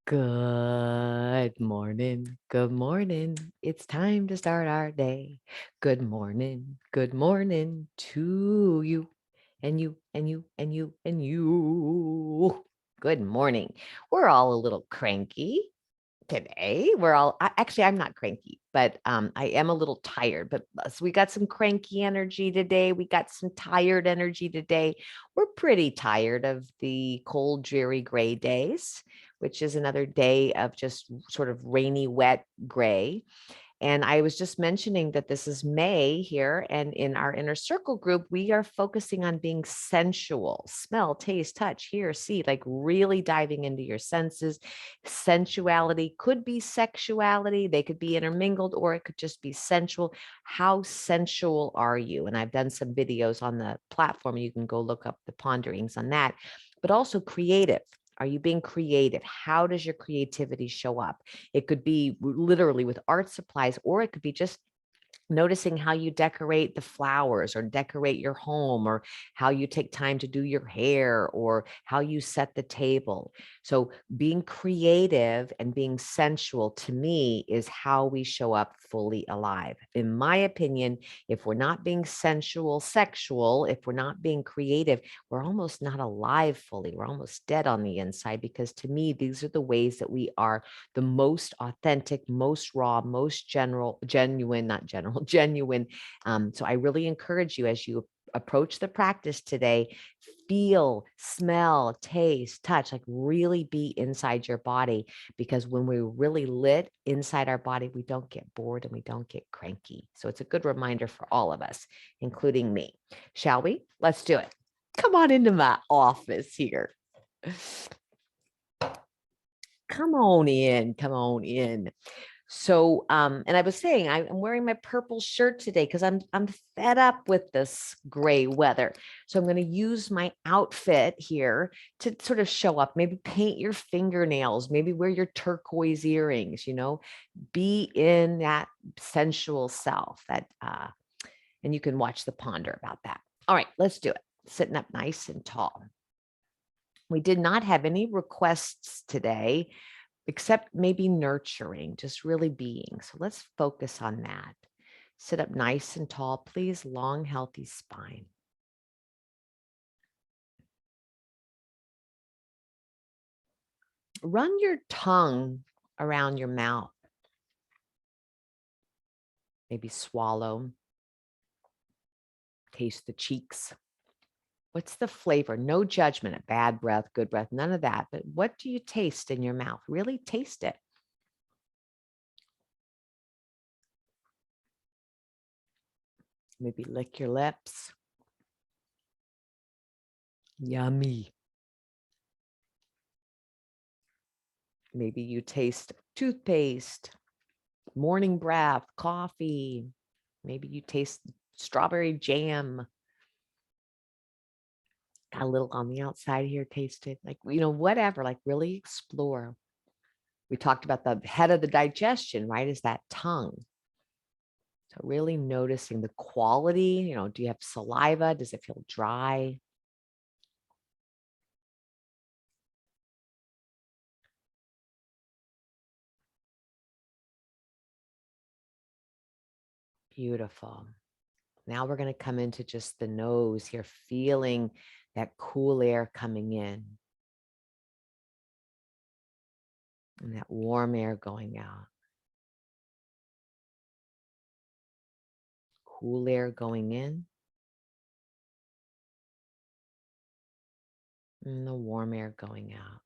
Good morning. Good morning. It's time to start our day. Good morning. Good morning to you and you and you and you and you. Good morning. We're all a little cranky today. Actually, I'm not cranky, but I am a little tired. But so we got some cranky energy today. We got some tired energy today. We're pretty tired of the cold, dreary gray days, which is another day of just sort of rainy, wet gray. And I was just mentioning that this is May here, and in our inner circle group, we are focusing on being sensual, smell, taste, touch, hear, see, like really diving into your senses. Sensuality could be sexuality, they could be intermingled, or it could just be sensual. How sensual are you? And I've done some videos on the platform. You can go look up the ponderings on that, but also creative. Are you being creative? How does your creativity show up? It could be literally with art supplies, or it could be just noticing how you decorate the flowers or decorate your home, or how you take time to do your hair, or how you set the table. So being creative and being sensual, to me, is how we show up fully alive. In my opinion, if we're not being sensual, sexual, if we're not being creative, we're almost not alive fully. We're almost dead on the inside, because to me, these are the ways that we are the most authentic, most raw, most genuine, not general, genuine. So I really encourage you, as you approach the practice today, feel, smell, taste, touch, like really be inside your body, because when we're really lit inside our body, we don't get bored and we don't get cranky. So it's a good reminder for all of us, including me. Shall we? Let's do it. Come on into my office here. Come on in. Come on in. So, and I was saying, I'm wearing my purple shirt today because I'm fed up with this gray weather. So I'm going to use my outfit here to sort of show up. Maybe paint your fingernails. Maybe wear your turquoise earrings. Be in that sensual self. And you can watch the ponder about that. All right, let's do it. Sitting up nice and tall. We did not have any requests today, except maybe nurturing, just really being. So let's focus on that. Sit up nice and tall, please. Long, healthy spine. Run your tongue around your mouth. Maybe swallow. Taste the cheeks. What's the flavor? No judgment, a bad breath, good breath, none of that. But what do you taste in your mouth? Really taste it. Maybe lick your lips. Yummy. Maybe you taste toothpaste, morning breath, coffee. Maybe you taste strawberry jam. Got a little on the outside here, taste it. Like, whatever, like really explore. We talked about the head of the digestion, right? Is that tongue. So really noticing the quality, do you have saliva? Does it feel dry? Beautiful. Now we're going to come into just the nose here, feeling that cool air coming in and that warm air going out. Cool air going in and the warm air going out.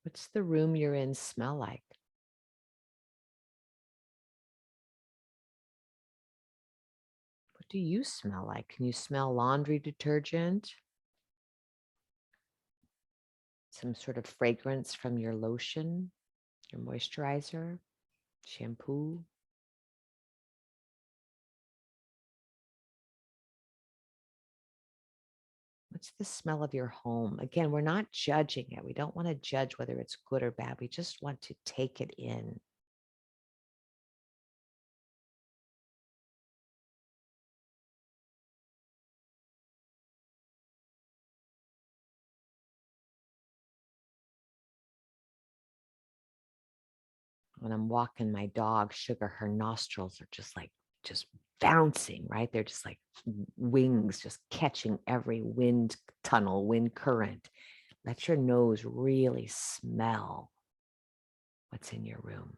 What's the room you're in smell like? What do you smell like? Can you smell laundry detergent? Some sort of fragrance from your lotion, your moisturizer, shampoo? What's the smell of your home? Again, we're not judging it. We don't want to judge whether it's good or bad. We just want to take it in. When I'm walking my dog, Sugar, her nostrils are just bouncing, right? They're just like wings, just catching every wind tunnel, wind current. Let your nose really smell what's in your room.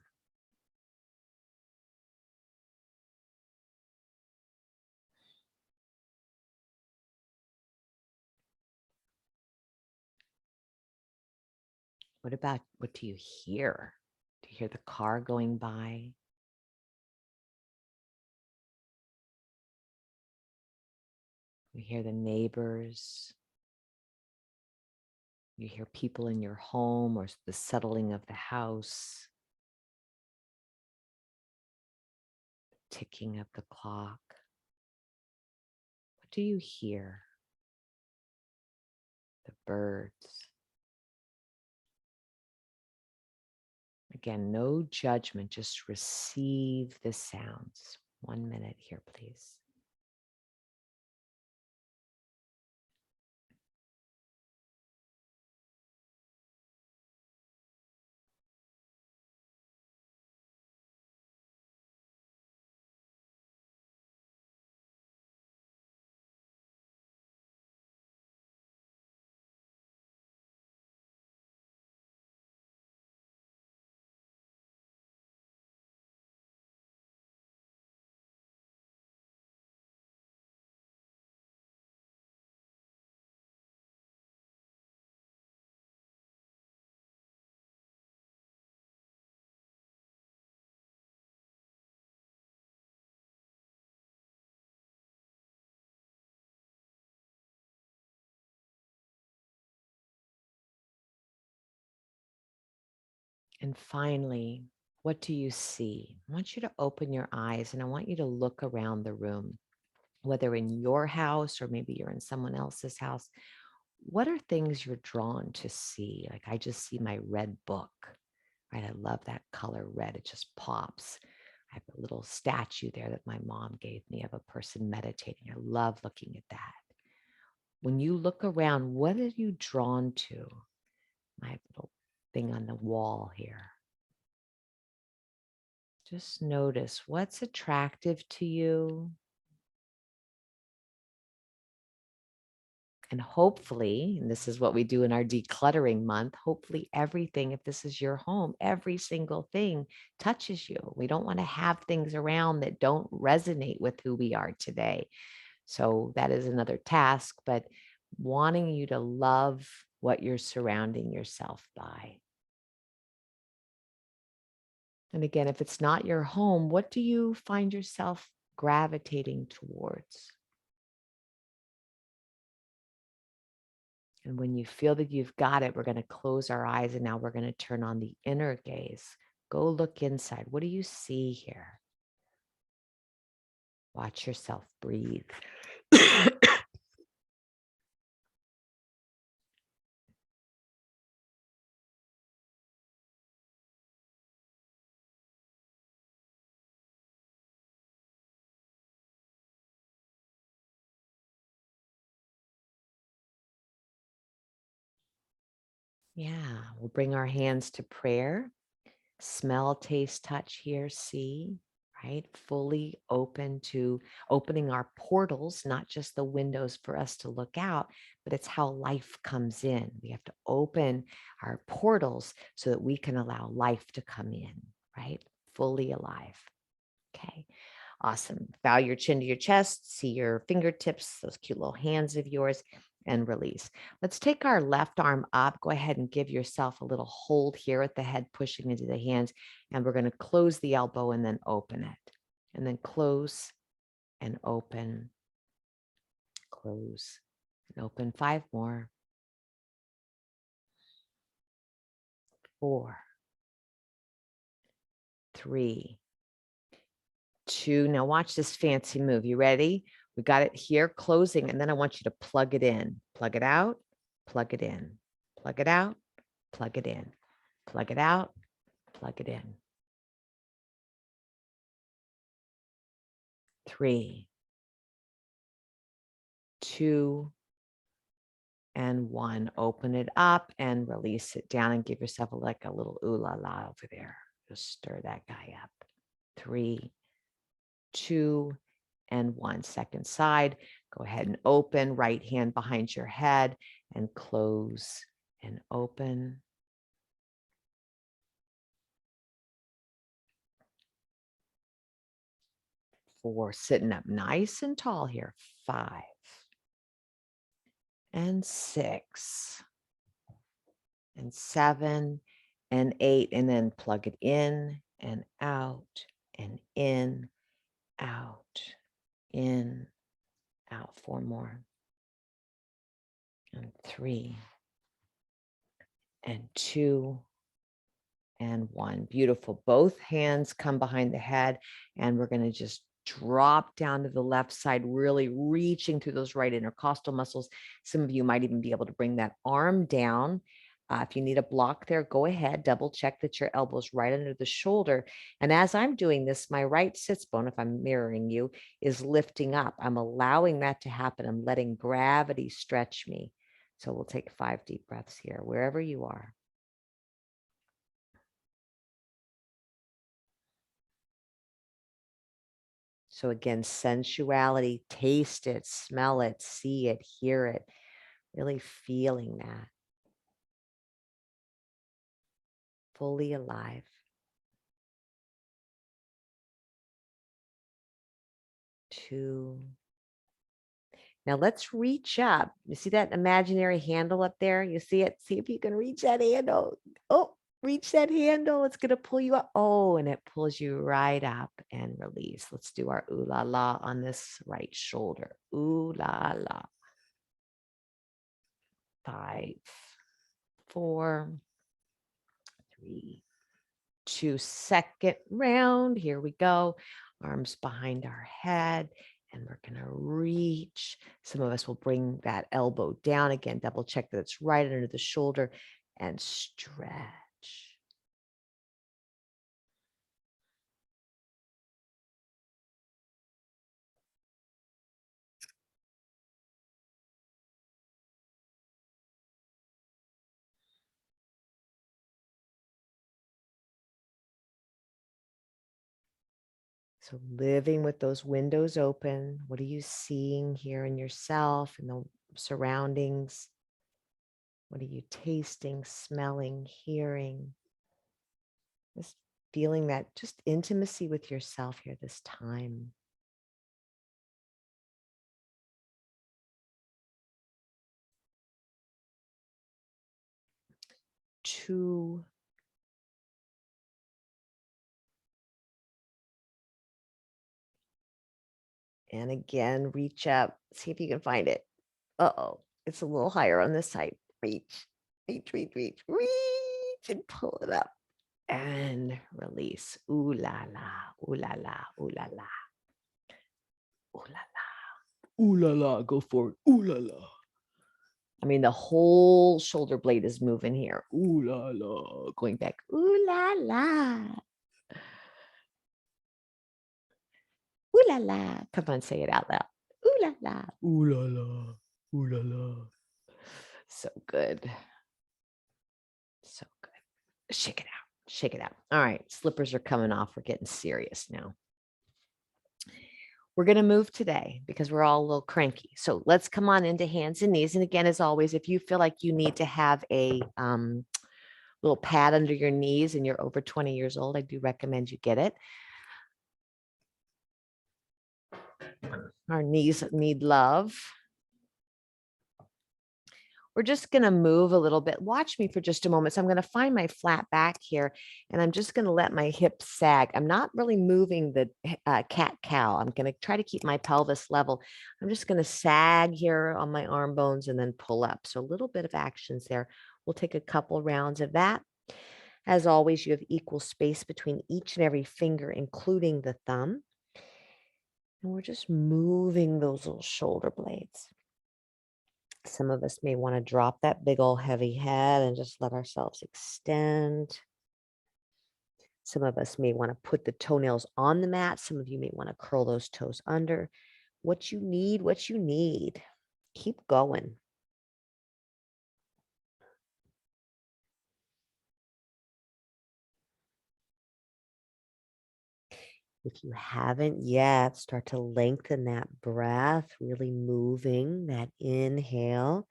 What do you hear? Do you hear the car going by? You hear the neighbors. You hear people in your home or the settling of the house, ticking of the clock. What do you hear? The birds. Again, no judgment, just receive the sounds. 1 minute here, please. And finally, what do you see? I want you to open your eyes and I want you to look around the room, whether in your house or maybe you're in someone else's house. What are things you're drawn to see? Like I just see my red book, right? I love that color red. It just pops. I have a little statue there that my mom gave me of a person meditating. I love looking at that. When you look around, what are you drawn to? My little thing on the wall here. Just notice what's attractive to you. And hopefully, and this is what we do in our decluttering month, hopefully everything, if this is your home, every single thing touches you. We don't want to have things around that don't resonate with who we are today. So that is another task, but wanting you to love what you're surrounding yourself by. And again, if it's not your home, what do you find yourself gravitating towards? And when you feel that you've got it, we're going to close our eyes and now we're going to turn on the inner gaze. Go look inside. What do you see here? Watch yourself breathe. Yeah, we'll bring our hands to prayer. Smell, taste, touch, hear, see, right? Fully open to opening our portals, not just the windows for us to look out, but it's how life comes in. We have to open our portals so that we can allow life to come in, right? Fully alive. Okay. Awesome. Bow your chin to your chest, see your fingertips, those cute little hands of yours, and release. Let's take our left arm up. Go ahead and give yourself a little hold here at the head, pushing into the hands. And we're going to close the elbow and then open it. And then close and open, close and open. 5 more. 4, 3, 2. Now watch this fancy move. You ready? We got it here, closing, and then I want you to plug it in. Plug it out, plug it in. Plug it out, plug it in. Plug it out, plug it in. 3, 2, and 1. Open it up and release it down and give yourself like a little ooh la la over there. Just stir that guy up. 3, 2, and 1. Second side. Go ahead and open. Right hand behind your head and close and open. 4, sitting up nice and tall here. 5 and 6 and 7 and 8, and then plug it in and out and in, out, in, out. 4 more. And 3 and 2 and 1. Beautiful. Both hands come behind the head, and we're going to just drop down to the left side, really reaching through those right intercostal muscles. Some of you might even be able to bring that arm down. If you need a block there, go ahead, double check that your elbow's right under the shoulder. And as I'm doing this, my right sits bone, if I'm mirroring you, is lifting up. I'm allowing that to happen. I'm letting gravity stretch me. So we'll take 5 deep breaths here, wherever you are. So again, sensuality, taste it, smell it, see it, hear it, really feeling that. Fully alive. 2. Now let's reach up. You see that imaginary handle up there? You see it? See if you can reach that handle. Oh, reach that handle. It's going to pull you up. Oh, and it pulls you right up and release. Let's do our ooh la la on this right shoulder. Ooh la la. 5, 4, 3, 2. Second round. Here we go. Arms behind our head. And we're going to reach. Some of us will bring that elbow down again. Double check that it's right under the shoulder and stretch. So living with those windows open. What are you seeing here in yourself and the surroundings? What are you tasting, smelling, hearing? Just feeling that just intimacy with yourself here this time. 2, and again, reach up, see if you can find it. Uh-oh, it's a little higher on this side. Reach, reach, reach, reach, reach, and pull it up and release. Ooh la la, ooh la la, ooh la la, ooh la la, ooh la la, go for it, ooh la la. I mean, the whole shoulder blade is moving here. Ooh la la, going back. Ooh la la. Ooh la la. Come on, say it out loud. Ooh la la. Ooh la la. Ooh la la. So good. So good. Shake it out. Shake it out. All right. Slippers are coming off. We're getting serious now. We're going to move today because we're all a little cranky. So let's come on into hands and knees. And again, as always, if you feel like you need to have a little pad under your knees and you're over 20 years old, I do recommend you get it. Our knees need love. We're just going to move a little bit. Watch me for just a moment. So I'm going to find my flat back here, and I'm just going to let my hips sag. I'm not really moving the cat-cow. I'm going to try to keep my pelvis level. I'm just going to sag here on my arm bones and then pull up. So a little bit of actions there. We'll take a couple rounds of that. As always, you have equal space between each and every finger, including the thumb. And we're just moving those little shoulder blades. Some of us may want to drop that big old heavy head and just let ourselves extend. Some of us may want to put the toenails on the mat. Some of you may want to curl those toes under. What you need, what you need. Keep going. If you haven't yet, start to lengthen that breath, really moving that inhale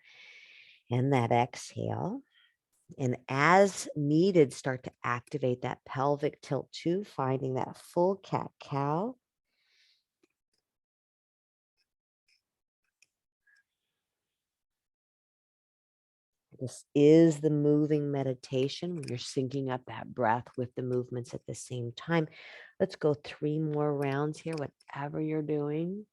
and that exhale. And as needed, start to activate that pelvic tilt too, finding that full cat-cow. This is the moving meditation when you're syncing up that breath with the movements at the same time. Let's go 3 more rounds here, whatever you're doing.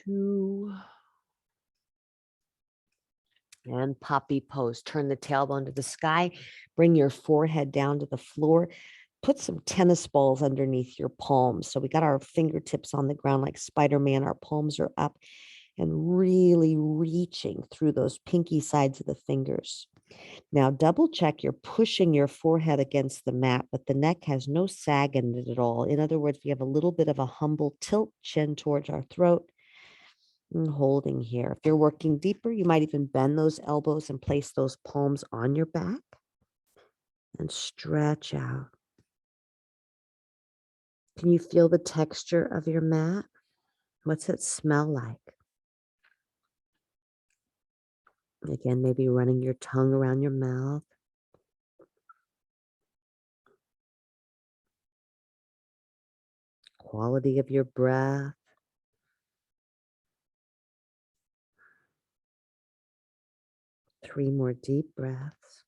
2. And puppy pose. Turn the tailbone to the sky. Bring your forehead down to the floor. Put some tennis balls underneath your palms. So we got our fingertips on the ground like Spider-Man. Our palms are up and really reaching through those pinky sides of the fingers. Now double check you're pushing your forehead against the mat, but the neck has no sag in it at all. In other words, we have a little bit of a humble tilt, chin towards our throat. And holding here. If you're working deeper, you might even bend those elbows and place those palms on your back and stretch out. Can you feel the texture of your mat? What's it smell like? Again, maybe running your tongue around your mouth. Quality of your breath. Three more deep breaths.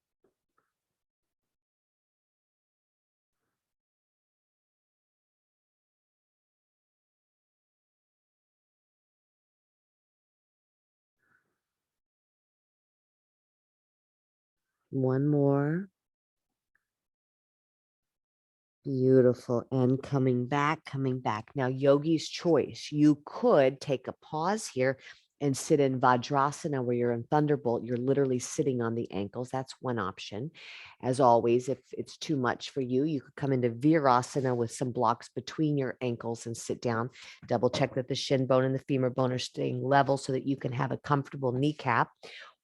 One more. Beautiful. And coming back, coming back. Now, yogi's choice. You could take a pause here and sit in Vajrasana where you're in Thunderbolt. You're literally sitting on the ankles. That's one option. As always, if it's too much for you, you could come into Virasana with some blocks between your ankles and sit down. Double check that the shin bone and the femur bone are staying level so that you can have a comfortable kneecap.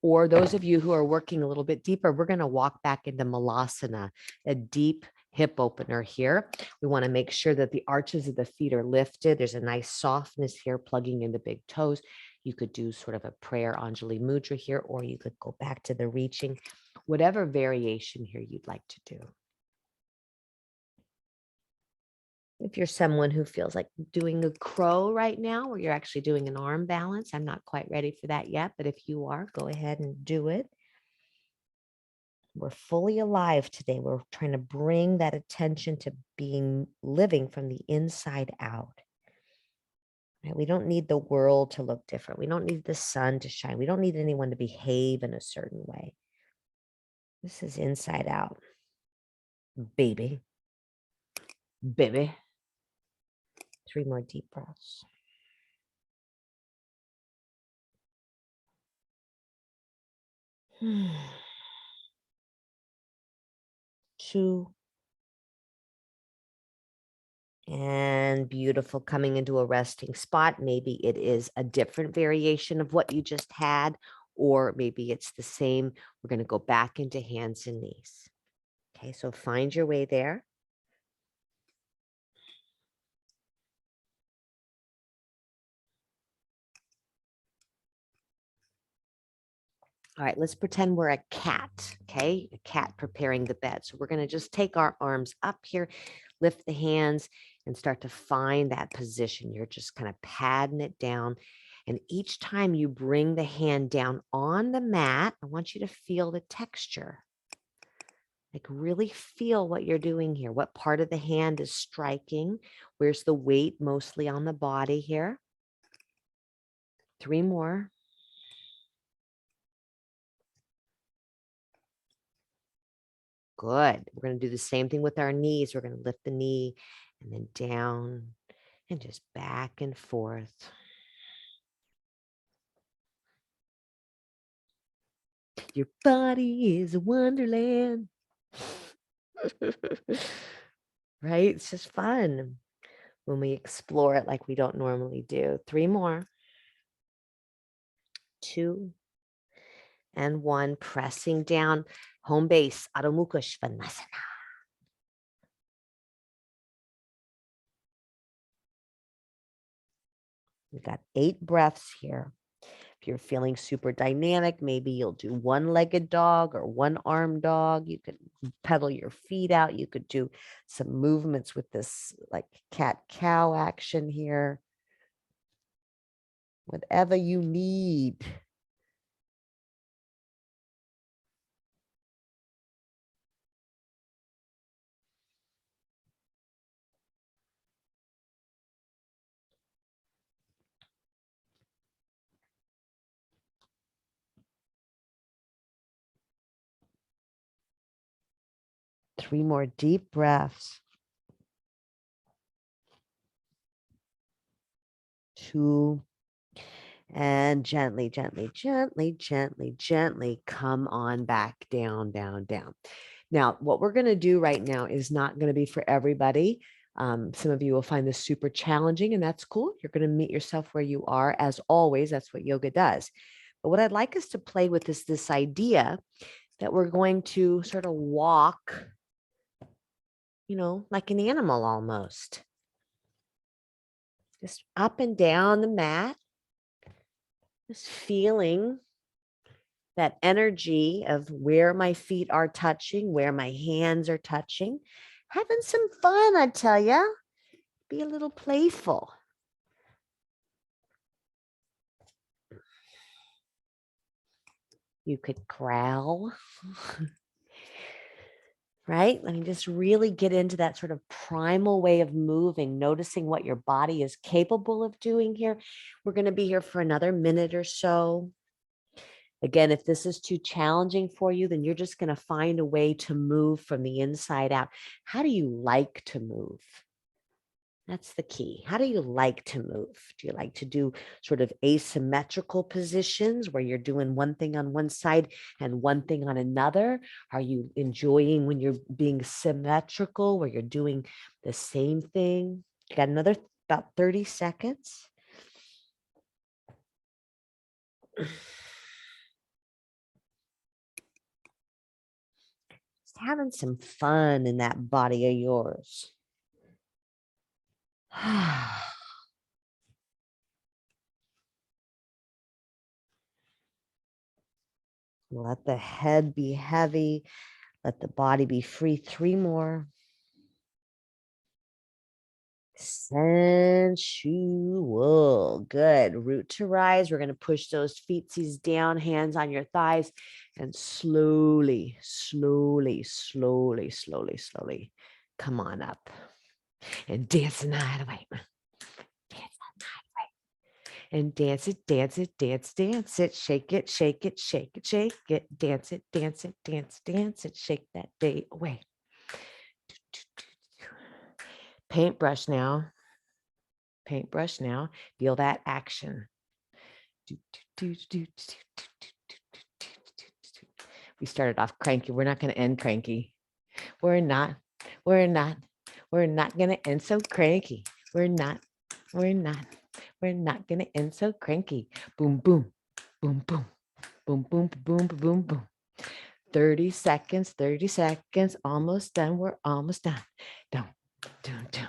Or those of you who are working a little bit deeper, we're going to walk back into Malasana, a deep hip opener here. We want to make sure that the arches of the feet are lifted. There's a nice softness here, plugging in the big toes. You could do sort of a prayer Anjali Mudra here, or you could go back to the reaching, whatever variation here you'd like to do. If you're someone who feels like doing a crow right now, where you're actually doing an arm balance, I'm not quite ready for that yet, but if you are, go ahead and do it. We're fully alive today. We're trying to bring that attention to living from the inside out. Right? We don't need the world to look different. We don't need the sun to shine. We don't need anyone to behave in a certain way. This is inside out. Baby. Baby. 3 more deep breaths. Two. And beautiful, coming into a resting spot. Maybe it is a different variation of what you just had, or maybe it's the same. We're going to go back into hands and knees. Okay, so find your way there. All right, let's pretend we're a cat, okay? A cat preparing the bed. So we're going to just take our arms up here, lift the hands, and start to find that position. You're just kind of padding it down. And each time you bring the hand down on the mat, I want you to feel the texture. Like really feel what you're doing here. What part of the hand is striking? Where's the weight mostly on the body here? 3 more. Good. We're going to do the same thing with our knees. We're going to lift the knee and then down and just back and forth. Your body is a wonderland. Right? It's just fun when we explore it like we don't normally do. 3 more. 2 and 1. Pressing down. Home base. Adho Mukha Svanasana. We've got 8 breaths here. If you're feeling super dynamic, maybe you'll do one-legged dog or one-arm dog. You could pedal your feet out. You could do some movements with this like cat-cow action here. Whatever you need. Three more deep breaths. 2. And gently, gently, gently, gently, gently come on back down, down, down. Now, what we're going to do right now is not going to be for everybody. Some of you will find this super challenging, and that's cool. You're going to meet yourself where you are. As always, that's what yoga does. But what I'd like us to play with is this idea that we're going to sort of walk, like an animal almost. Just up and down the mat. Just feeling that energy of where my feet are touching, where my hands are touching. Having some fun, I tell ya. Be a little playful. You could growl, right? I mean, just really get into that sort of primal way of moving, noticing what your body is capable of doing here. We're going to be here for another minute or so. Again, if this is too challenging for you, then you're just going to find a way to move from the inside out. How do you like to move? That's the key. How do you like to move? Do you like to do sort of asymmetrical positions where you're doing one thing on one side and one thing on another? Are you enjoying when you're being symmetrical, where you're doing the same thing? You got another about 30 seconds. Just having some fun in that body of yours. Let the head be heavy. Let the body be free. 3 more. Sensual. Good. Root to rise. We're going to push those feetsies down, hands on your thighs, and slowly, slowly, slowly, slowly, slowly come on up and dance the night away. Dance the night away. And dance it, dance it, dance, dance it, shake it, shake it, shake it, shake it, dance it, dance it, dance, dance it, shake that day away. Paintbrush now. Paintbrush now. Feel that action. We started off cranky. We're not going to end cranky. We're not going to end so cranky. We're not going to end so cranky. Boom, boom, boom, boom, boom, boom, boom, boom, boom. 30 seconds, almost done. We're almost done. Dun, dun, dun,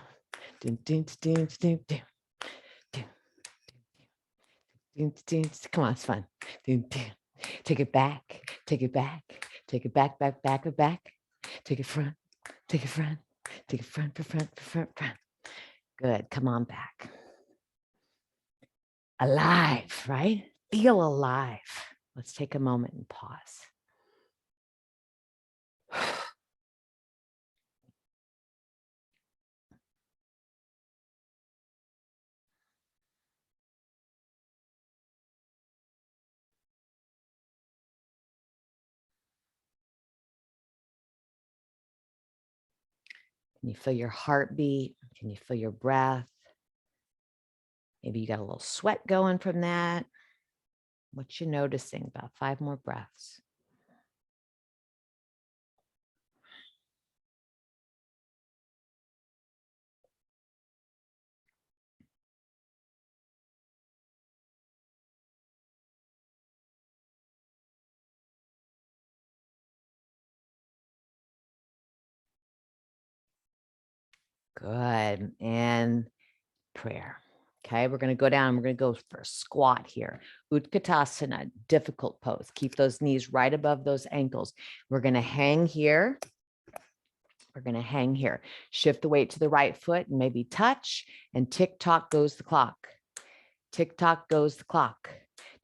dun, dun, dun, dun, dun. Come on, it's fun. Take it back, take it back, take it back, back, back, back. Take it front, take it front, take it front, front, front, front. Good. Come on back. Alive, right? Feel alive. Let's take a moment and pause. Can you feel your heartbeat? Can you feel your breath? Maybe you got a little sweat going from that. What you noticing? About 5 more breaths. Good. And prayer. Okay, we're going to go down. We're going to go for a squat here. Utkatasana, difficult pose. Keep those knees right above those ankles. We're going to hang here. We're going to hang here. Shift the weight to the right foot and maybe touch, and tick tock goes the clock. Tick tock goes the clock.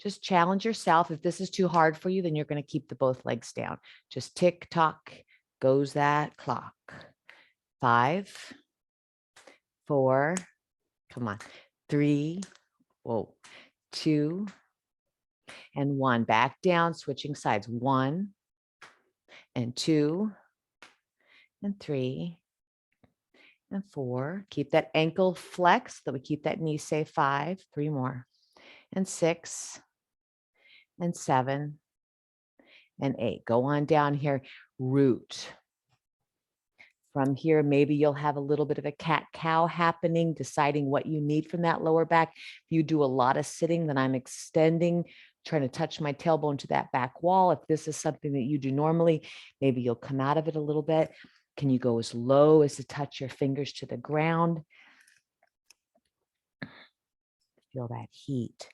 Just challenge yourself. If this is too hard for you, then you're going to keep the both legs down. Just tick tock goes that clock. 5, 4, come on, 3, whoa, 2, and 1. Back down, switching sides. 1 and 2 and 3 and 4. Keep that ankle flexed, that we keep that knee safe. 5, 3 more, and 6 and 7 and 8. Go on down here. Root. From here, maybe you'll have a little bit of a cat-cow happening, deciding what you need from that lower back. If you do a lot of sitting, then I'm extending, trying to touch my tailbone to that back wall. If this is something that you do normally, maybe you'll come out of it a little bit. Can you go as low as to touch your fingers to the ground? Feel that heat.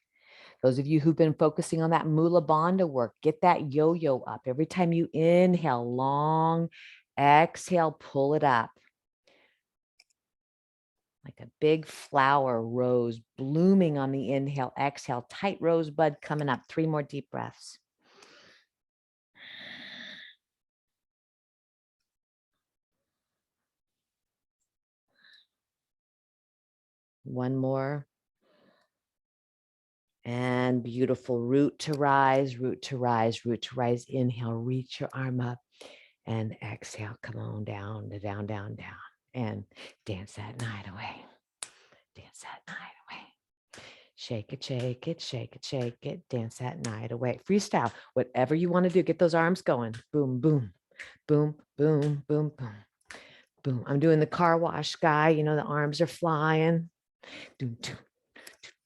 Those of you who've been focusing on that Mula Bandha work, get that yo-yo up. Every time you inhale, long, exhale, pull it up. Like a big flower rose blooming on the inhale, exhale, tight rosebud coming up. 3 more deep breaths. One more. And beautiful. Root to rise, root to rise, root to rise. Inhale, reach your arm up, and exhale, come on down, down, down, down, and dance that night away. Dance that night away. Shake it, shake it, shake it, shake it. Dance that night away. Freestyle, whatever you want to do. Get those arms going. Boom, boom, boom, boom, boom, boom, boom. I'm doing the car wash guy. You know, the arms are flying. Doom, doom,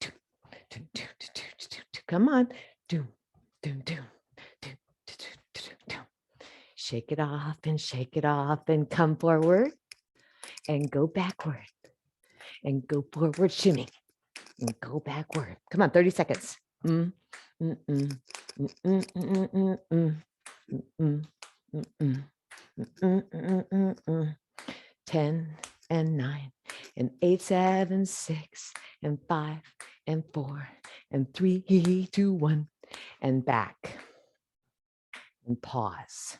doom, doom, doom, doom, doom, doom. Come on. Doom, doom, doom, doom, doom, doom, doom. Shake it off and come forward and go backward and go forward, shimmy and go backward. Come on, 30 seconds. 10 and 9 and 8, 7, 6 and 5 and 4 and 3, 2, 1 and back and pause.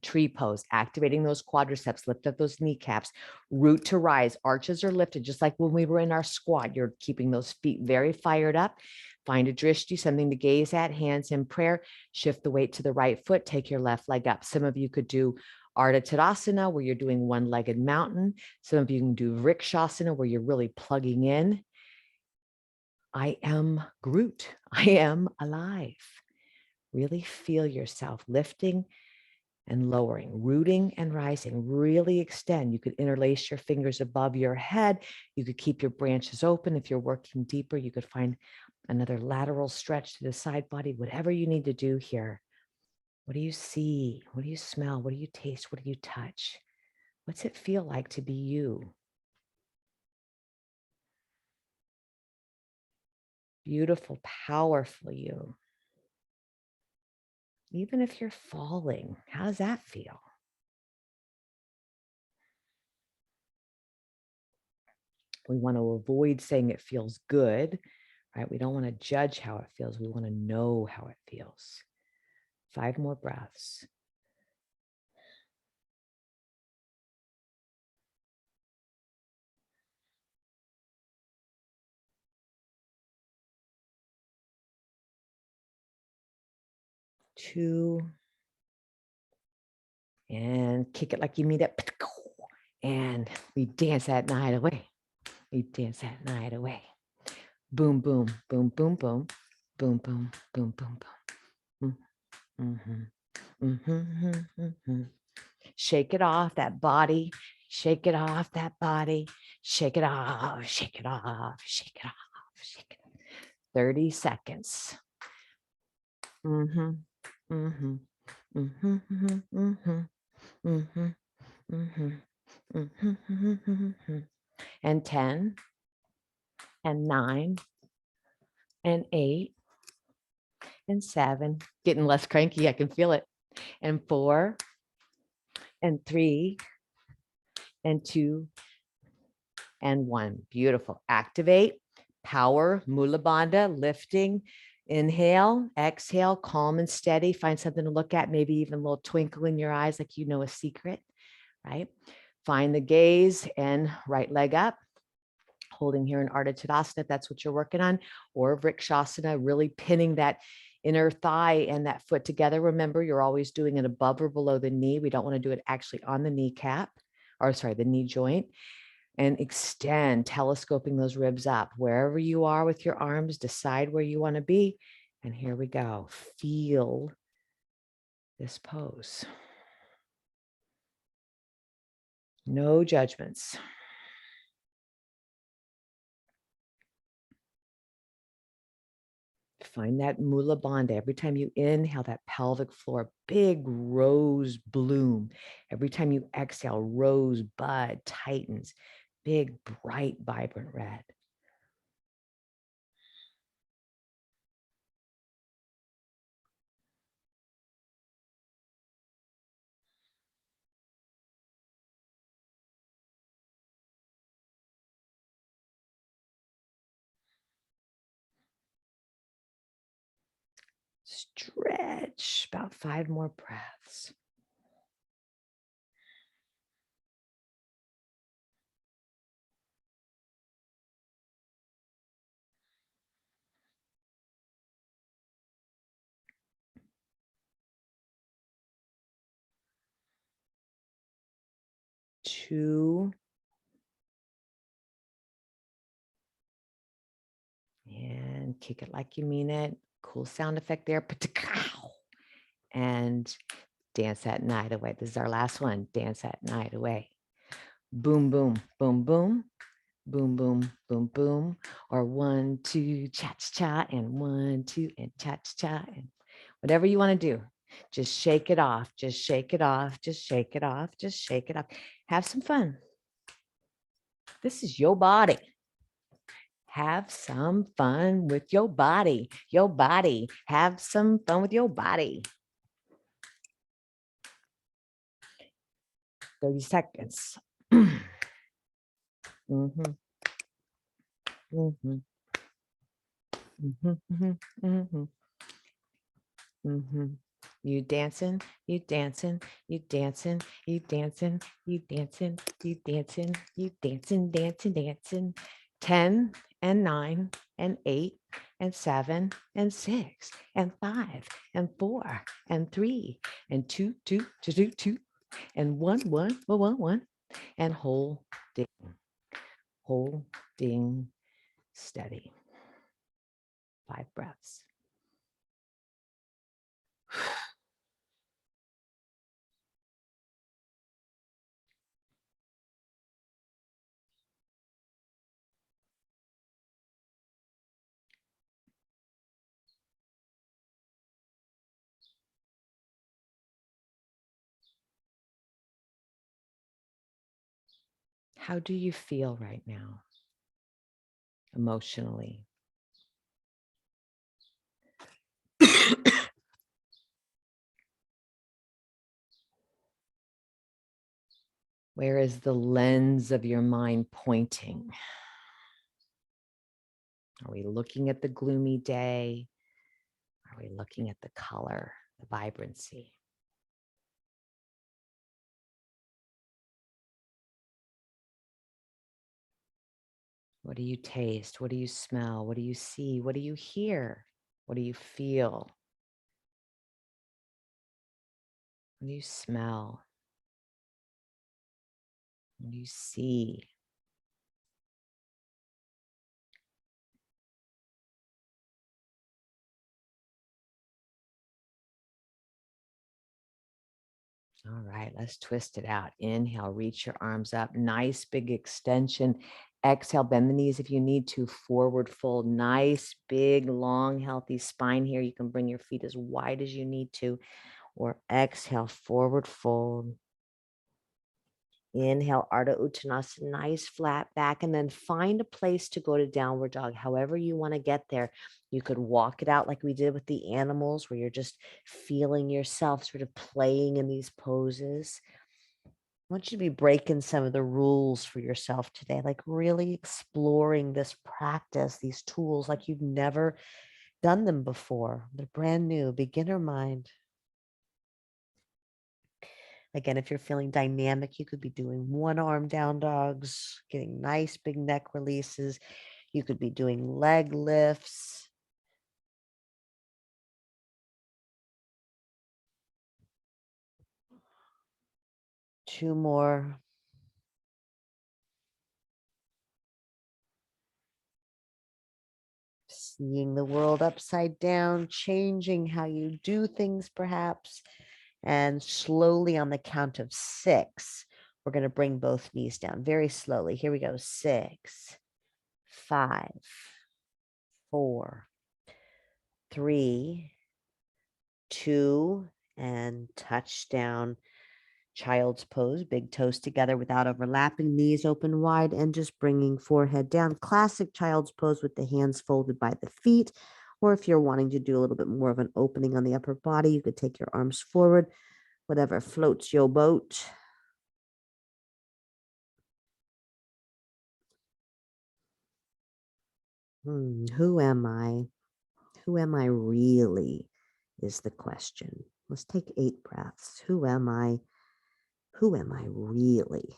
Tree pose, activating those quadriceps, lift up those kneecaps, root to rise, arches are lifted, just like when we were in our squat. You're keeping those feet very fired up. Find a drishti, something to gaze at, hands in prayer, shift the weight to the right foot, take your left leg up. Some of you could do Ardha Tadasana, where you're doing one-legged mountain. Some of you can do Vrikshasana, where you're really plugging in. I am Groot. I am alive. Really feel yourself lifting and lowering, rooting and rising. Really extend. You could interlace your fingers above your head. You could keep your branches open. If you're working deeper, you could find another lateral stretch to the side body, whatever you need to do here. What do you see? What do you smell? What do you taste? What do you touch? What's it feel like to be you? Beautiful, powerful you. Even if you're falling, how does that feel? We want to avoid saying it feels good, right? We don't want to judge how it feels. We want to know how it feels. 5 more breaths. Two. And kick it like you mean it. And we dance that night away. We dance that night away. Boom, boom, boom, boom, boom, boom, boom, boom, boom, boom. Mm-hmm. Mm-hmm. Mm-hmm. Shake it off that body. Shake it off that body. Shake it off. Shake it off. Shake it off. Shake it off. 30 seconds. Mm-hmm. Mm-hmm. Mm-hmm. Mm-hmm. Mm-hmm. Mm-hmm. Mm-hmm. Mm-hmm. And 10 and 9 and 8 and 7. Getting less cranky. I can feel it. And 4 and 3 and 2 and 1. Beautiful. Activate. Power. Mula Bandha. Lifting. Inhale. Exhale. Calm and steady. Find something to look at. Maybe even a little twinkle in your eyes like you know a secret. Right? Find the gaze and right leg up. Holding here in Ardha Tadasana, if that's what you're working on, or Vrikshasana, really pinning that inner thigh and that foot together. Remember, you're always doing it above or below the knee. We don't want to do it actually on the kneecap, or sorry, the knee joint. And extend, telescoping those ribs up. Wherever you are with your arms, decide where you want to be. And here we go. Feel this pose. No judgments. Find that Mula Bandha. Every time you inhale, that pelvic floor, big rose bloom. Every time you exhale, rose bud tightens, big, bright, vibrant red. Stretch, about 5 more breaths. Two. And kick it like you mean it. Cool sound effect there. And dance that night away. This is our last one. Dance that night away. Boom, boom, boom, boom. Boom, boom, boom, boom. Or 1, 2, cha-cha-cha, and 1, 2, and cha-cha-cha. And whatever you want to do. Just shake it off. Just shake it off. Just shake it off. Just shake it off. Have some fun. This is your body. Have some fun with your body. Your body. Have some fun with your body. 30 seconds. Mm-hmm. Mm-hmm. Mm-hmm. Mm-hmm. Mm-hmm. Mm-hmm. You dancing, you dancing, you dancing, you dancing, you dancing, you dancing, you dancing, dancing, dancing. 10 and 9 and 8 and 7 and 6 and 5 and 4 and 3 and 2, 2, 2, 2, 2 and 1, 1, 1, 1, 1 and holding steady. 5 breaths. How do you feel right now, emotionally? Where is the lens of your mind pointing? Are we looking at the gloomy day? Are we looking at the color, the vibrancy? What do you taste? What do you smell? What do you see? What do you hear? What do you feel? What do you smell? What do you see? All right, let's twist it out. Inhale, reach your arms up. Nice big extension. Exhale, bend the knees if you need to. Forward fold. Nice, big, long, healthy spine here. You can bring your feet as wide as you need to. Or exhale, forward fold. Inhale, Ardha Uttanasana, nice flat back, and then find a place to go to downward dog. However you want to get there. You could walk it out like we did with the animals, where you're just feeling yourself sort of playing in these poses. I want you to be breaking some of the rules for yourself today, like really exploring this practice, these tools like you've never done them before. They're brand new, beginner mind. Again, if you're feeling dynamic, you could be doing one arm down dogs, getting nice big neck releases. You could be doing leg lifts. Two more. Seeing the world upside down, changing how you do things perhaps. And slowly on the count of 6, we're going to bring both knees down very slowly. Here we go. 6, 5, 4, 3, 2, and touch down. Child's pose, big toes together without overlapping, knees open wide, and just bringing forehead down. Classic child's pose with the hands folded by the feet. Or if you're wanting to do a little bit more of an opening on the upper body, you could take your arms forward, whatever floats your boat. Who am I? Who am I really is the question. Let's take 8 breaths. Who am I? Who am I really?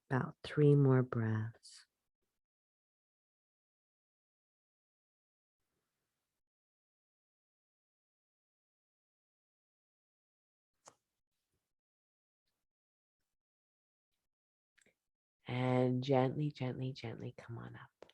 About 3 more breaths. And gently, gently, gently come on up.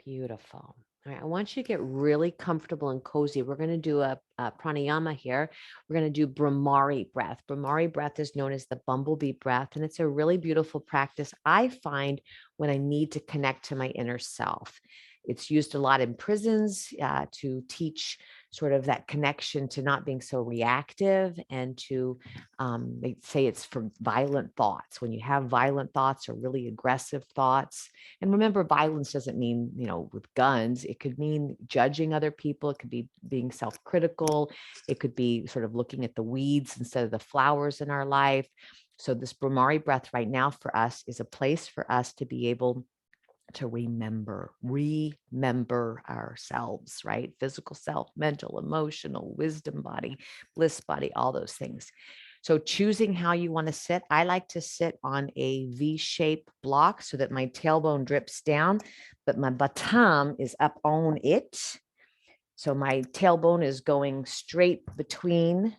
Beautiful. All right, I want you to get really comfortable and cozy. We're going to do a pranayama here. We're going to do Brahmari breath. Brahmari breath is known as the bumblebee breath, and it's a really beautiful practice I find when I need to connect to my inner self. It's used a lot in prisons to teach sort of that connection to not being so reactive, and to they say it's for violent thoughts. When you have violent thoughts or really aggressive thoughts, and remember, violence doesn't mean, with guns. It could mean judging other people. It could be being self-critical. It could be sort of looking at the weeds instead of the flowers in our life. So this Brahmari breath right now for us is a place for us to be able to remember ourselves, right? Physical self, mental, emotional, wisdom body, bliss body, all those things. So choosing how you want to sit, I like to sit on a V-shaped block so that my tailbone drips down, but my bottom is up on it. So my tailbone is going straight between.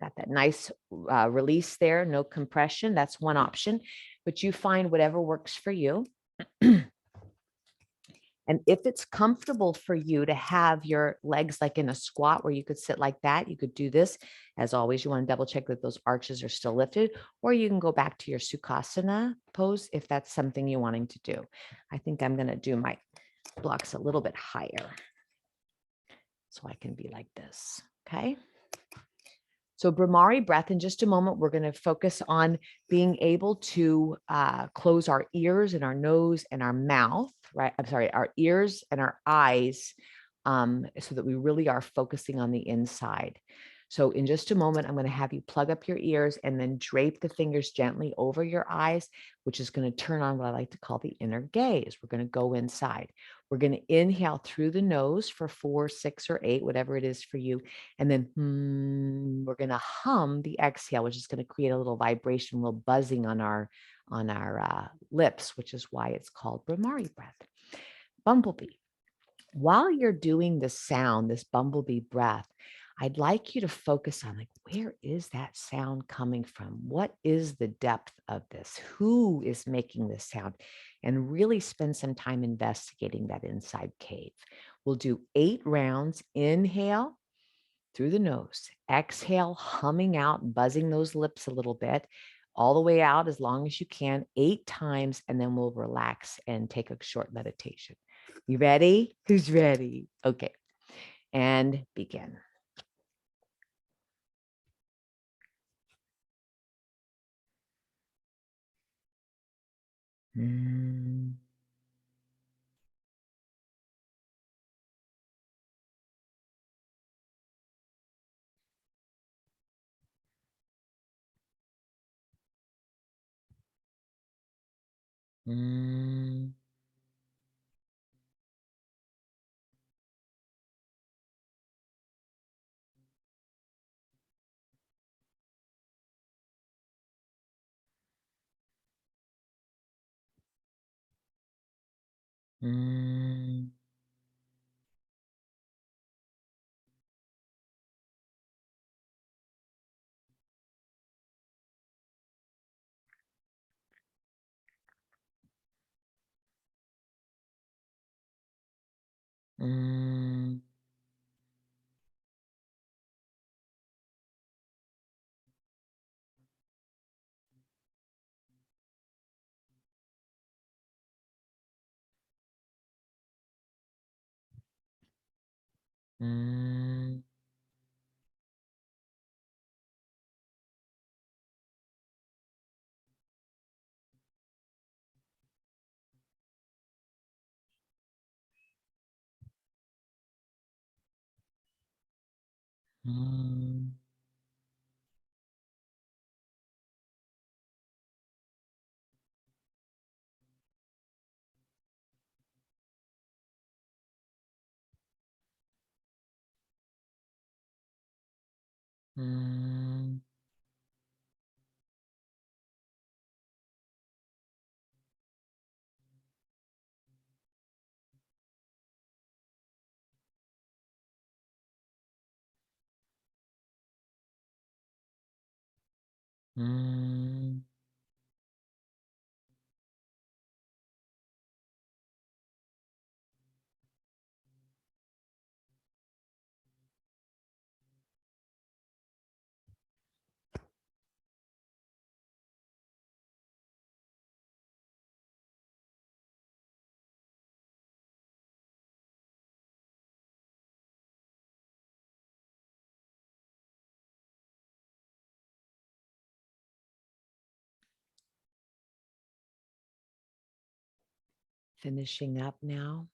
Got that nice release there, no compression. That's one option, but you find whatever works for you. And if it's comfortable for you to have your legs like in a squat where you could sit like that, you could do this. As always, you want to double check that those arches are still lifted, or you can go back to your Sukhasana pose if that's something you're wanting to do. I think I'm going to do my blocks a little bit higher so I can be like this. Okay. So Brahmari breath, in just a moment, we're going to focus on being able to close our ears and our nose and our mouth, right? I'm sorry, our ears and our eyes, so that we really are focusing on the inside. So in just a moment, I'm going to have you plug up your ears and then drape the fingers gently over your eyes, which is going to turn on what I like to call the inner gaze. We're going to go inside. We're going to inhale through the nose for 4, 6, or 8, whatever it is for you. And then we're going to hum the exhale, which is going to create a little vibration, a little buzzing on our lips, which is why it's called Brahmari breath. Bumblebee. While you're doing this sound, this bumblebee breath, I'd like you to focus on, like, where is that sound coming from? What is the depth of this? Who is making this sound? And really spend some time investigating that inside cave. We'll do 8 rounds. Inhale through the nose. Exhale, humming out, buzzing those lips a little bit, all the way out as long as you can, 8 times, and then we'll relax and take a short meditation. You ready? Who's ready? Okay. And begin. Mm. Mm. Mm. Mm. Mm. Mm. Mm. Mm. Finishing up now.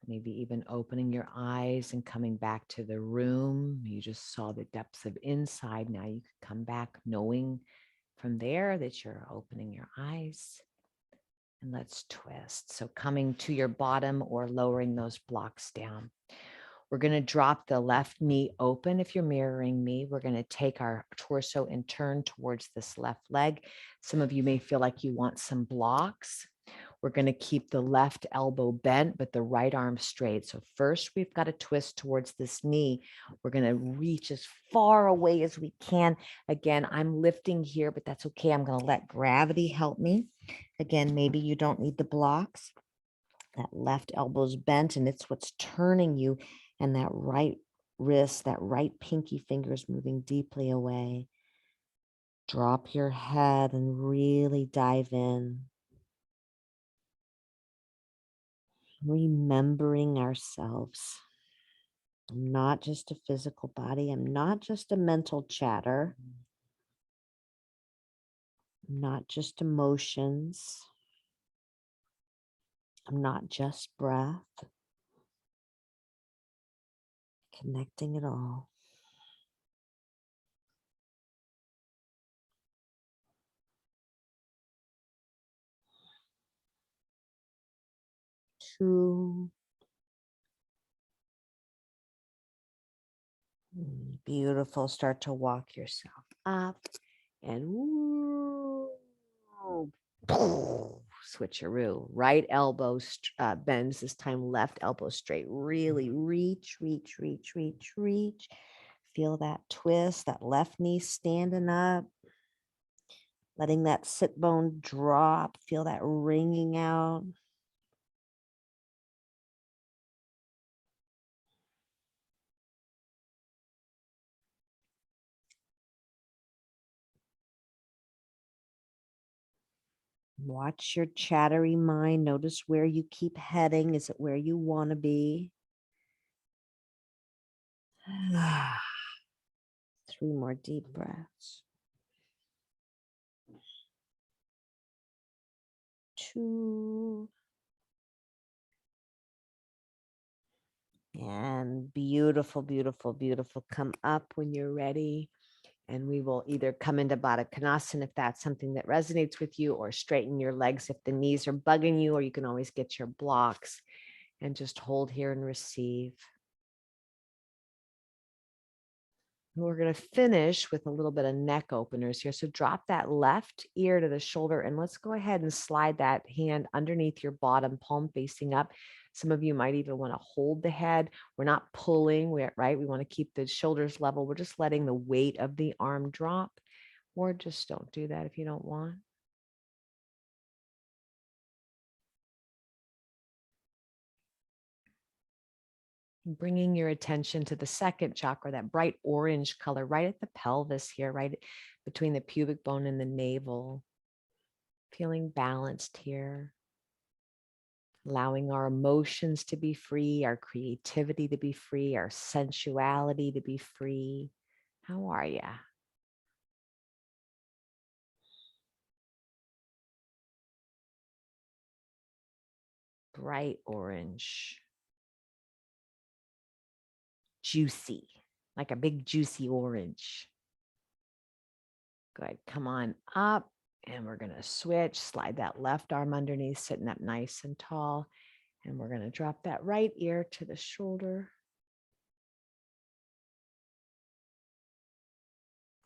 Maybe even opening your eyes and coming back to the room. You just saw the depths of inside. Now you can come back knowing from there that you're opening your eyes. And let's twist. So coming to your bottom or lowering those blocks down. We're going to drop the left knee open. If you're mirroring me, we're going to take our torso and turn towards this left leg. Some of you may feel like you want some blocks. We're going to keep the left elbow bent, but the right arm straight. So first we've got to twist towards this knee. We're going to reach as far away as we can. Again, I'm lifting here, but that's okay. I'm going to let gravity help me. Again, maybe you don't need the blocks. That left elbow's bent and it's what's turning you. And that right wrist, that right pinky finger is moving deeply away. Drop your head and really dive in. remembering ourselves. I'm not just a physical body. I'm not just a mental chatter. I'm not just emotions. I'm not just breath. Connecting it all. Two. Beautiful. Start to walk yourself up and woo, switcheroo. Right elbow bends this time, left elbow straight. Really reach, reach, reach, reach, reach. Feel that twist, that left knee standing up. Letting that sit bone drop. Feel that wringing out. Watch your chattery mind. Notice where you keep heading. Is it where you want to be? 3 more deep breaths. 2. And beautiful, beautiful, beautiful. Come up when you're ready. And we will either come into Baddha Konasana if that's something that resonates with you, or straighten your legs if the knees are bugging you, or you can always get your blocks and just hold here and receive. We're going to finish with a little bit of neck openers here. So drop that left ear to the shoulder and let's go ahead and slide that hand underneath your bottom, palm facing up. Some of you might even want to hold the head. We're not pulling, right? We want to keep the shoulders level. We're just letting the weight of the arm drop, or just don't do that if you don't want. Bringing your attention to the second chakra, that bright orange color right at the pelvis here, right between the pubic bone and the navel. Feeling balanced here. Allowing our emotions to be free, our creativity to be free, our sensuality to be free. How are you? Bright orange. Juicy, like a big juicy orange. Good. Come on up. And we're going to switch. Slide that left arm underneath, sitting up nice and tall. And we're going to drop that right ear to the shoulder.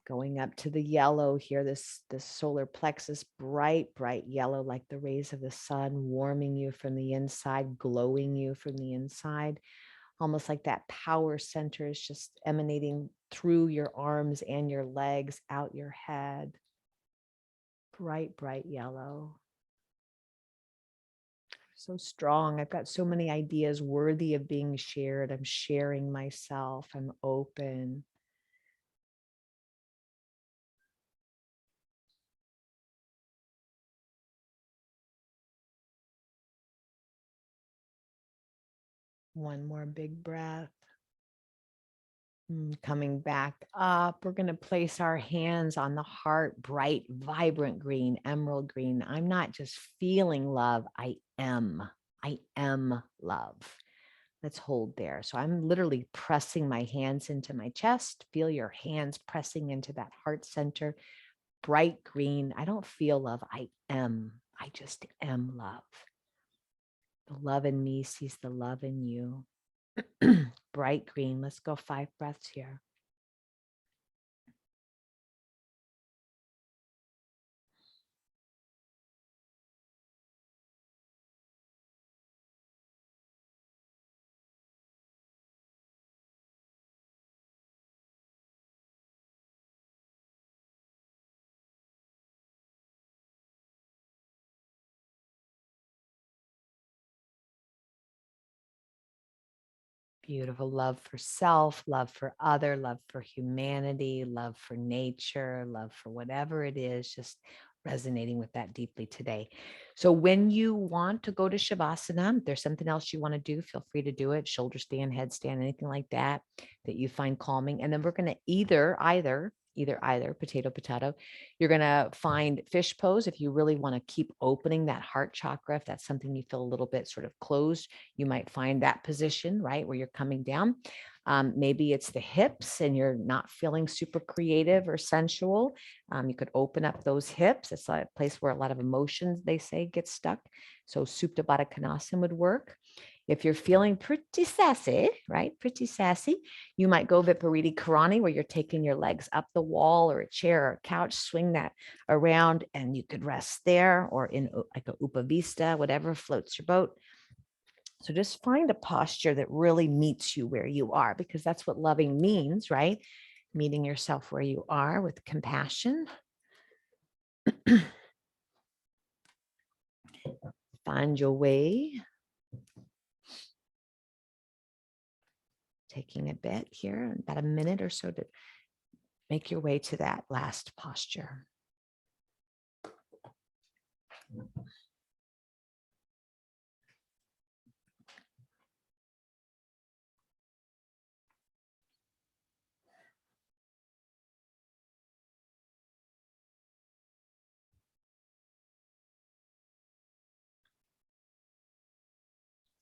Going up to the yellow here, this solar plexus, bright, bright yellow, like the rays of the sun, warming you from the inside, glowing you from the inside, almost like that power center is just emanating through your arms and your legs, out your head. Bright, bright yellow. So strong. I've got so many ideas worthy of being shared. I'm sharing myself. I'm open. One more big breath. Coming back up, we're going to place our hands on the heart, bright, vibrant green, emerald green. I'm not just feeling love, I am love. Let's hold there. So I'm literally pressing my hands into my chest. Feel your hands pressing into that heart center, bright green. I don't feel love, I just am love. The love in me sees the love in you. Bright green. Let's go 5 breaths here. Beautiful. Love for self, love for other, love for humanity, love for nature, love for whatever it is. Just resonating with that deeply today. So when you want to go to Shavasana, there's something else you want to do, feel free to do it. Shoulder stand, headstand, anything like that you find calming. And then we're going to either potato. You're going to find fish pose. If you really want to keep opening that heart chakra, if that's something you feel a little bit sort of closed, you might find that position, right, where you're coming down. Maybe it's the hips and you're not feeling super creative or sensual. You could open up those hips. It's a place where a lot of emotions, they say, get stuck. So Supta Baddha Konasana would work. If you're feeling pretty sassy, right, pretty sassy, you might go Vipariti Karani, where you're taking your legs up the wall or a chair or a couch, swing that around, and you could rest there or in like a Upavista, whatever floats your boat. So just find a posture that really meets you where you are, because that's what loving means, right? Meeting yourself where you are with compassion. Find your way. Taking a bit here, about a minute or so to make your way to that last posture.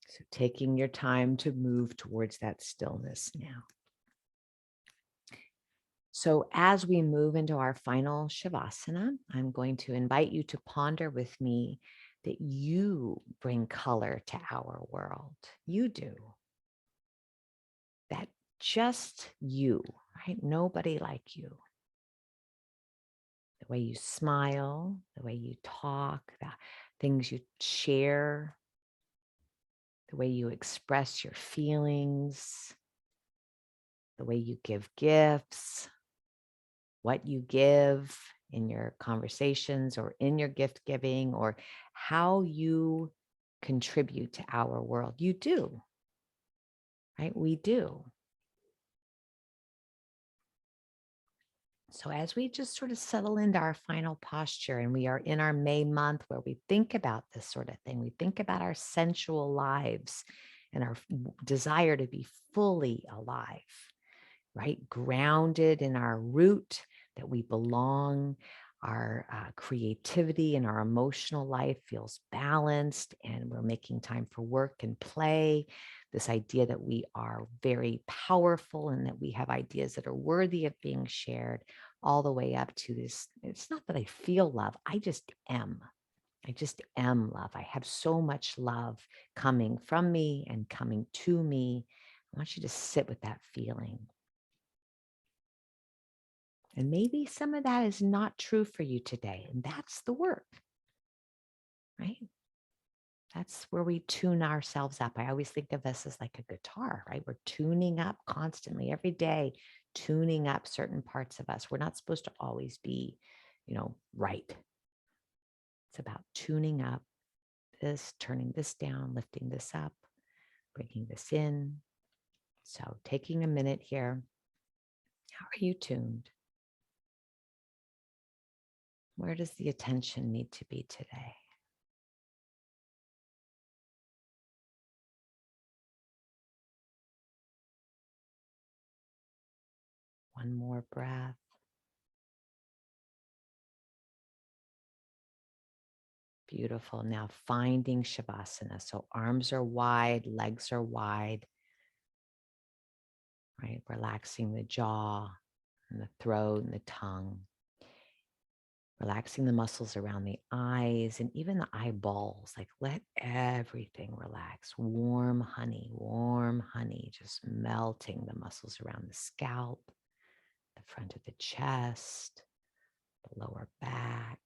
So taking your time to move towards that stillness now. So as we move into our final Shavasana, I'm going to invite you to ponder with me that you bring color to our world. You do. That just you, right? Nobody like you. The way you smile, the way you talk, the things you share, the way you express your feelings, the way you give gifts, what you give in your conversations or in your gift giving, or how you contribute to our world. You do, right? We do. So as we just sort of settle into our final posture and we are in our May month where we think about this sort of thing, we think about our sensual lives and our desire to be fully alive, right? Grounded in our root, that we belong, our creativity and our emotional life feels balanced, and we're making time for work and play. This idea that we are very powerful and that we have ideas that are worthy of being shared, all the way up to this. It's not that I feel love, I just am. I just am love. I have so much love coming from me and coming to me. I want you to sit with that feeling. And maybe some of that is not true for you today. And that's the work, right? That's where we tune ourselves up. I always think of this as like a guitar, right? We're tuning up constantly every day, tuning up certain parts of us. We're not supposed to always be, right. It's about tuning up this, turning this down, lifting this up, bringing this in. So taking a minute here. How are you tuned? Where does the attention need to be today? One more breath. Beautiful. Now finding Shavasana. So arms are wide, legs are wide, right? Relaxing the jaw and the throat and the tongue. Relaxing the muscles around the eyes and even the eyeballs. Like let everything relax. Warm honey, just melting the muscles around the scalp, the front of the chest, the lower back.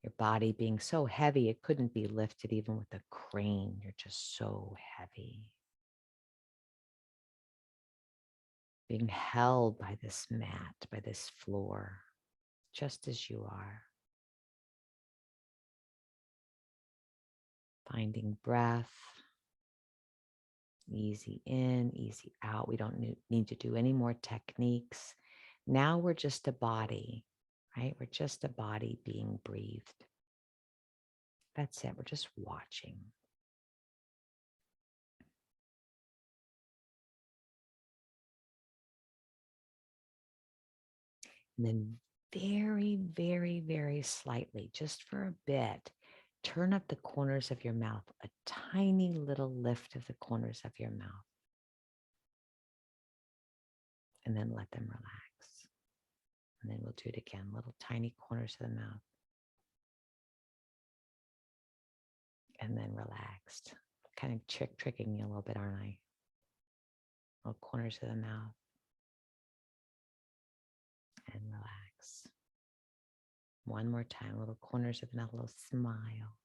Your body being so heavy, it couldn't be lifted even with a crane. You're just so heavy. Being held by this mat, by this floor, just as you are. Finding breath, easy in, easy out. We don't need to do any more techniques. Now we're just a body, right? We're just a body being breathed. That's it. We're just watching. And then very, very, very slightly, just for a bit, turn up the corners of your mouth, a tiny little lift of the corners of your mouth. And then let them relax. And then we'll do it again, little tiny corners of the mouth. And then relaxed. Kind of tricking you a little bit, aren't I? Little corners of the mouth. And relax. One more time, little corners of the mouth, a little smile.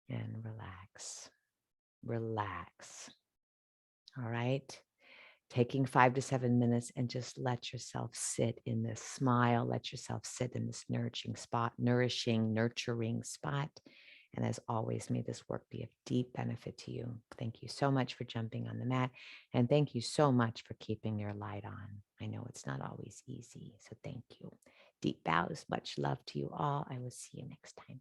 And relax. Relax. All right. Taking 5 to 7 minutes and just let yourself sit in this smile. Let yourself sit in this nourishing spot, nurturing spot. And as always, may this work be of deep benefit to you. Thank you so much for jumping on the mat. And thank you so much for keeping your light on. I know it's not always easy. So thank you. Deep bows, much love to you all. I will see you next time.